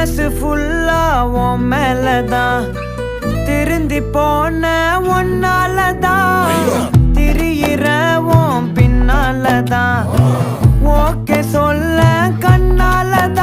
மனசு ஃபுல்லா உன் மேலதான் திருந்தி போன ஒன்னாலதான் திரியிற உன் பின்னாலதான் ஓகே சொல்ல கண்ணால